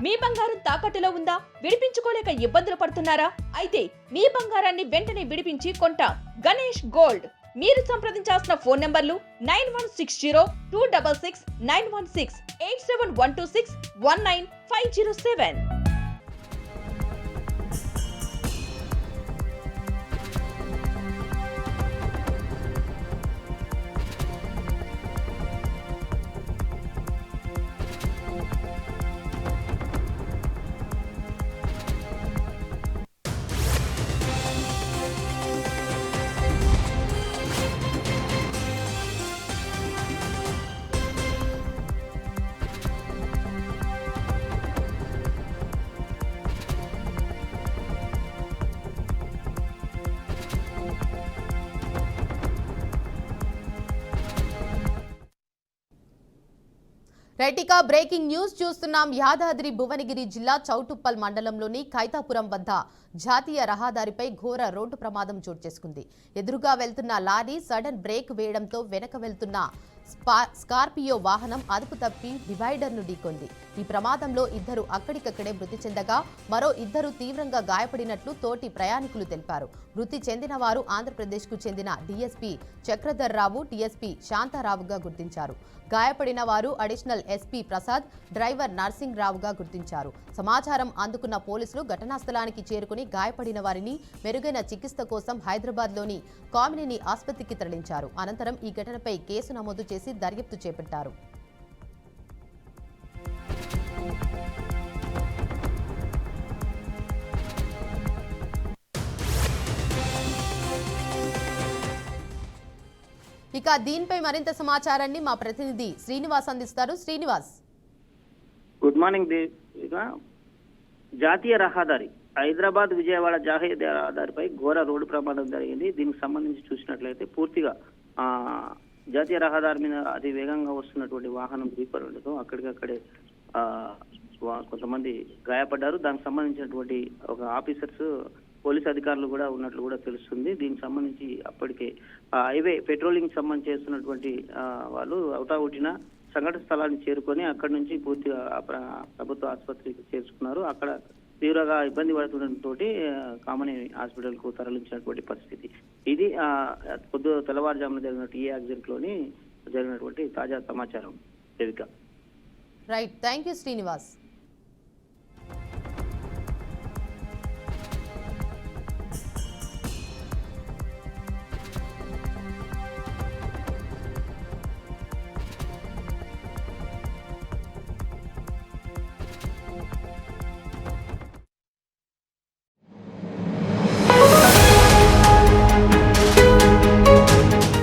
మీ బంగారం తాకట్టులో ఉందా? విడిపించుకోలేక ఇబ్బందులు పడుతున్నారా? అయితే మీ బంగారాన్ని వెంటనే విడిపించి కొంటాం. గణేష్ గోల్డ్. మీరు సంప్రదించాల్సిన ఫోన్ నంబర్లు 9160-266-916, 8712619507. రైటికా బ్రేకింగ్ న్యూస్ చూస్తున్నాం. యాదాద్రి భువనగిరి జిల్లా చౌటుప్పల్ మండలంలోని ఖైతాపురం వద్ద జాతీయ రహదారిపై ఘోర రోడ్డు ప్రమాదం చోటు చేసుకుంది. ఎదురుగా వెళ్తున్న లారీ సడన్ బ్రేక్ వేయడంతో వెనక వెళ్తున్న స్కార్పియో వాహనం అదుపు తప్పి డివైడర్ను ఢీకొంది. ఈ ప్రమాదంలో ఇద్దరు అక్కడికక్కడే మృతి చెందగా మరో ఇద్దరు తీవ్రంగా గాయపడినట్లు తోటి ప్రయాణికులు తెలిపారు. మృతి చెందిన వారు ఆంధ్రప్రదేశ్కు చెందిన డీఎస్పీ చక్రధర్ రావు, టీఎస్పీ శాంతారావుగా గుర్తించారు. గాయపడిన వారు additional SP Prasad, driver Narsing రావుగా గుర్తించారు. సమాచారం అందుకున్న పోలీసులు ఘటనా స్థలానికి చేరుకుని గాయపడిన వారిని మెరుగైన చికిత్స కోసం హైదరాబాద్లోని కామినేని ఆసుపత్రికి తరలించారు. అనంతరం ఈ ఘటనపై కేసు నమోదు చేసి దర్యాప్తు చేపట్టారు. ఇక దీనిపై మరింత సమాచారాన్ని మా ప్రతినిధి శ్రీనివాస్ అందిస్తారు. Srinivas, good morning. జాతీయ రహదారి హైదరాబాద్ విజయవాడ జాతీయ రహదారిపై ఘోర రోడ్డు ప్రమాదం జరిగింది. దీనికి సంబంధించి చూసినట్లయితే పూర్తిగా జాతీయ రహదారి మీద అతి వేగంగా వస్తున్నటువంటి వాహనం ఢీకొనడంతో అక్కడికక్కడే కొంతమంది గాయపడ్డారు. దానికి సంబంధించినటువంటి ఒక ఆఫీసర్స్, పోలీస్ అధికారులు కూడా ఉన్నట్లు కూడా తెలుస్తుంది. దీనికి సంబంధించి అప్పటికే హైవే పెట్రోలింగ్ సంబంధించి చేస్తున్నటువంటి వాళ్ళు అవుతావుటిన సంఘటన స్థలాన్ని చేరుకొని అక్కడి నుంచి పూర్తిగా ప్రభుత్వ ఆసుపత్రికి చేర్చుకున్నారు. అక్కడ తీవ్రంగా ఇబ్బంది పడుతుండటంతో కామినేని హాస్పిటల్ కు తరలించినటువంటి పరిస్థితి. ఇది తెల్లవారుజామున జరిగినట్టు ఈ యాక్సిడెంట్ లోని జరిగినటువంటి తాజా సమాచారం. Devika. Right, thank you Srinivas.